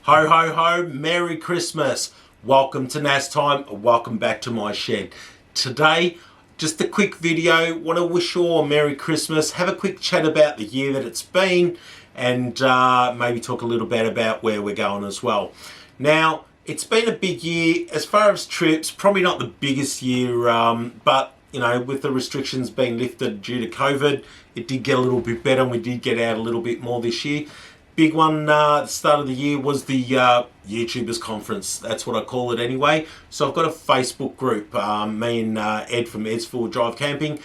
Ho ho ho, Merry Christmas. Welcome to NasTime, welcome back to my shed. Today, just a quick video. Want to wish you all a Merry Christmas, have a quick chat about the year that it's been, and maybe talk a little bit about where we're going as well. Now, it's been a big year as far as trips, probably not the biggest year, but you know, with the restrictions being lifted due to COVID, it did get a little bit better and we did get out a little bit more this year. Big one at the start of the year was the YouTubers conference. That's what I call it anyway. So I've got a Facebook group. Me and Ed from Ed's Full Drive Camping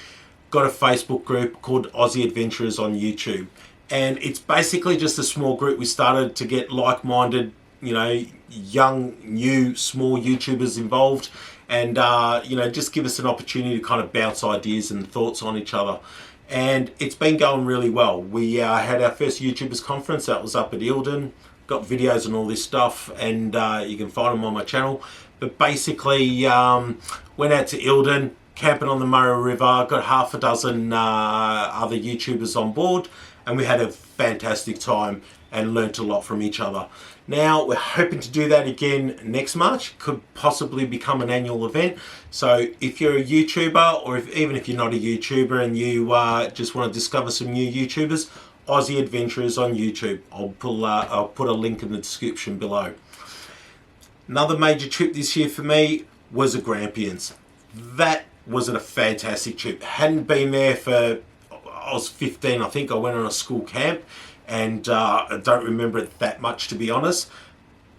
got a Facebook group called Aussie Adventures on YouTube. And it's basically just a small group we started to get like-minded, you know, young, new, small YouTubers involved. And, you know, just give us an opportunity to kind of bounce ideas and thoughts on each other. And it's been going really well. We had our first YouTubers conference. That was up at Eildon. Got videos and all this stuff, and you can find them on my channel. But basically, went out to Eildon, camping on the Murray River, got half a dozen other YouTubers on board, and we had a fantastic time and learnt a lot from each other. Now, we're hoping to do that again next March. Could possibly become an annual event. So if you're a YouTuber, or even if you're not a YouTuber and you just want to discover some new YouTubers, Aussie Adventures on YouTube. I'll put a link in the description below. Another major trip this year for me was the Grampians. That was a fantastic trip. Hadn't been there for, I was 15, I think. I went on a school camp. And I don't remember it that much, to be honest.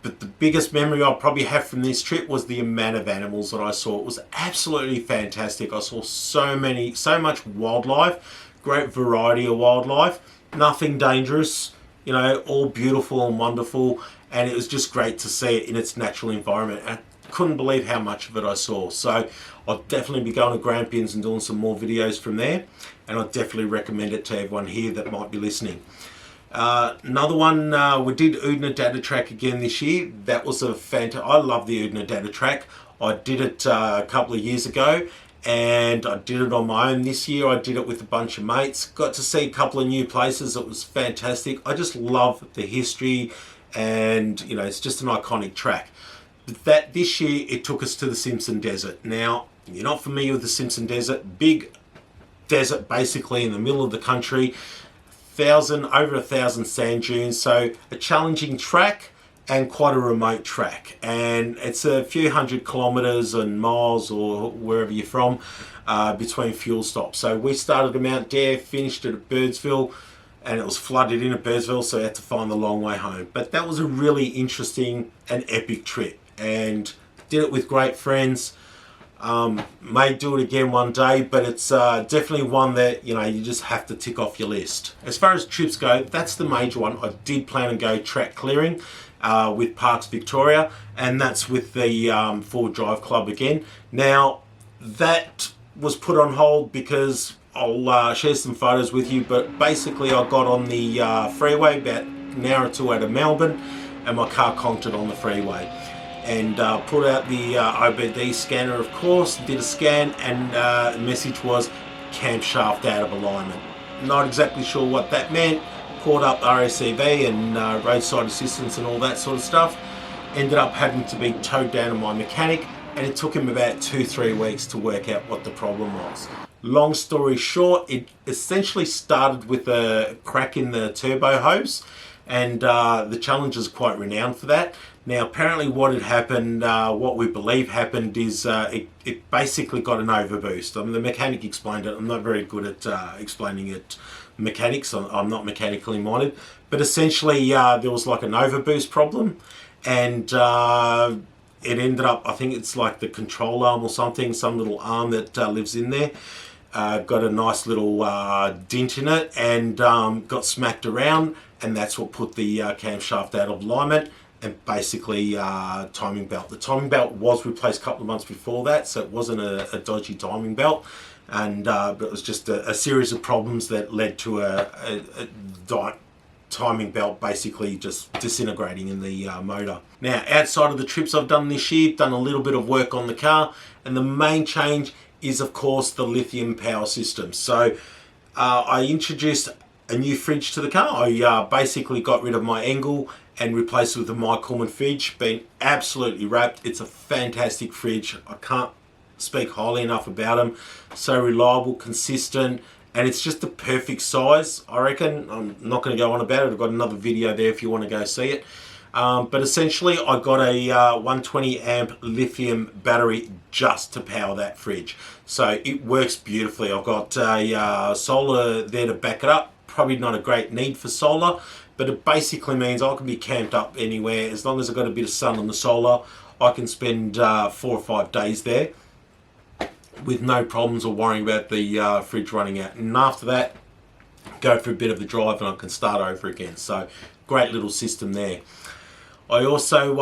But the biggest memory I'll probably have from this trip was the amount of animals that I saw. It was absolutely fantastic. I saw so much wildlife, great variety of wildlife, nothing dangerous, you know, all beautiful and wonderful. And it was just great to see it in its natural environment. I couldn't believe how much of it I saw. So I'll definitely be going to Grampians and doing some more videos from there. And I definitely recommend it to everyone here that might be listening. Another one, we did Oodna Data Track again this year. That was a fantastic. I love the Oodna Data Track. I did it a couple of years ago, and I did it on my own this year. I did it with a bunch of mates. Got to see a couple of new places. It was fantastic. I just love the history, and you know, it's just an iconic track. But this year it took us to the Simpson Desert. Now, you're not familiar with the Simpson Desert. Big desert, basically in the middle of the country. Over 1,000 sand dunes, so a challenging track and quite a remote track, and it's a few hundred kilometers and miles or wherever you're from between fuel stops. So we started at Mount Dare, finished at Birdsville, and it was flooded in at Birdsville, so we had to find the long way home. But that was a really interesting and epic trip, and did it with great friends. May do it again one day, but it's definitely one that, you know, you just have to tick off your list. As far as trips go, that's the major one. I did plan to go track clearing with Parks Victoria, and that's with the Ford Drive Club again. Now, that was put on hold because I'll share some photos with you, but basically I got on the freeway about an hour or two out of Melbourne, and my car conked it on the freeway. And put out the OBD scanner, of course, did a scan, and the message was camshaft out of alignment. Not exactly sure what that meant. Called up RACV and roadside assistance and all that sort of stuff. Ended up having to be towed down to my mechanic, and it took him about 2-3 weeks to work out what the problem was. Long story short, it essentially started with a crack in the turbo hose, and the Challenger's quite renowned for that. Now, apparently what had happened, what we believe happened is it basically got an overboost. I mean, the mechanic explained it. I'm not very good at explaining it mechanics. I'm not mechanically minded. But essentially, there was like an overboost problem, and it ended up, I think it's like the control arm or something, some little arm that lives in there. Got a nice little dent in it, and got smacked around, and that's what put the camshaft out of alignment. And basically timing belt. The timing belt was replaced a couple of months before that, so it wasn't a dodgy timing belt, and but it was just a series of problems that led to a timing belt basically just disintegrating in the motor. Now, outside of the trips I've done this year, done a little bit of work on the car, and the main change is, of course, the lithium power system. So I introduced a new fridge to the car. I basically got rid of my Engel and replaced it with a My Coleman fridge. Been absolutely wrapped. It's a fantastic fridge. I can't speak highly enough about them. So reliable, consistent, and it's just the perfect size, I reckon. I'm not going to go on about it. I've got another video there if you want to go see it. But essentially I got a 120 amp lithium battery just to power that fridge. So it works beautifully. I've got a solar there to back it up. Probably not a great need for solar, but it basically means I can be camped up anywhere. As long as I've got a bit of sun on the solar, I can spend 4 or 5 days there with no problems or worrying about the fridge running out. And after that, go for a bit of the drive and I can start over again. So great little system there. I also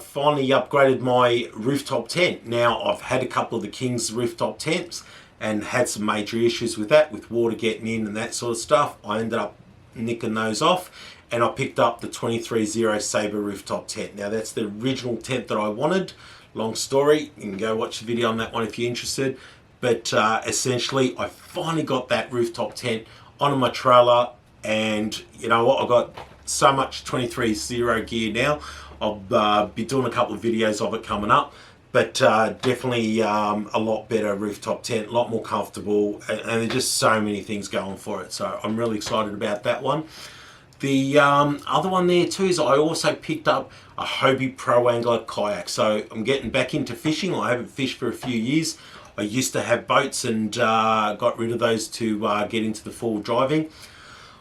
finally upgraded my rooftop tent. Now I've had a couple of the King's rooftop tents and had some major issues with that, with water getting in and that sort of stuff. I ended up nicking those off and I picked up the 23-0 Sabre rooftop tent. Now that's the original tent that I wanted. Long story, you can go watch the video on that one if you're interested. But essentially I finally got that rooftop tent onto my trailer, and you know what, I got so much 23-0 gear now. I'll be doing a couple of videos of it coming up, but definitely a lot better rooftop tent, a lot more comfortable, and there's just so many things going for it. So I'm really excited about that one. The other one there too is I also picked up a Hobie Pro Angler kayak. So I'm getting back into fishing. I haven't fished for a few years. I used to have boats and got rid of those to get into the full driving.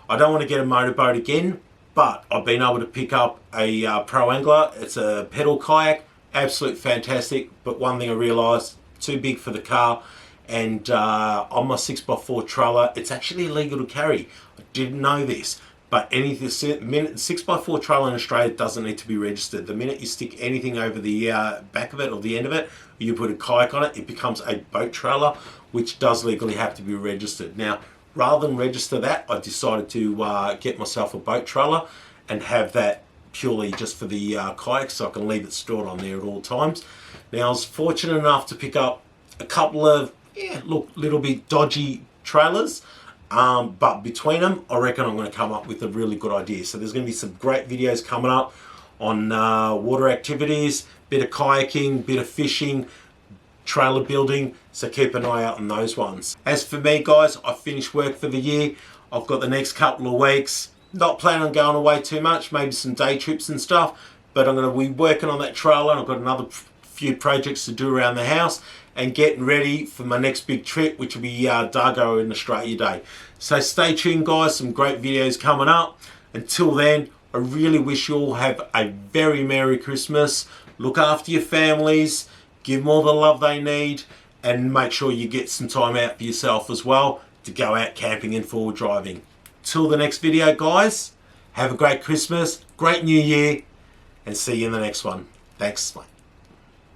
I don't want to get a motorboat again, but I've been able to pick up a Pro Angler. It's a pedal kayak, absolute fantastic. But one thing I realised, too big for the car, and on my 6x4 trailer, it's actually illegal to carry. I didn't know this. But anything, the minute 6x4 trailer in Australia doesn't need to be registered. The minute you stick anything over the back of it or the end of it, you put a kayak on it, it becomes a boat trailer, which does legally have to be registered. Now, rather than register that, I decided to get myself a boat trailer and have that purely just for the kayak, so I can leave it stored on there at all times. Now, I was fortunate enough to pick up a couple of, little bit dodgy trailers. But between them, I reckon I'm going to come up with a really good idea. So there's going to be some great videos coming up on water activities, bit of kayaking, bit of fishing, trailer building. So keep an eye out on those ones. As for me, guys, I finished work for the year. I've got the next couple of weeks. Not planning on going away too much, maybe some day trips and stuff. But I'm going to be working on that trailer, and I've got another few projects to do around the house and getting ready for my next big trip, which will be Dargo in Australia Day. So stay tuned, guys, some great videos coming up. Until then, I really wish you all have a very Merry Christmas. Look after your families, give them all the love they need, and make sure you get some time out for yourself as well to go out camping and forward driving. Till the next video, guys, have a great Christmas, great New Year, and see you in the next one. Thanks, mate.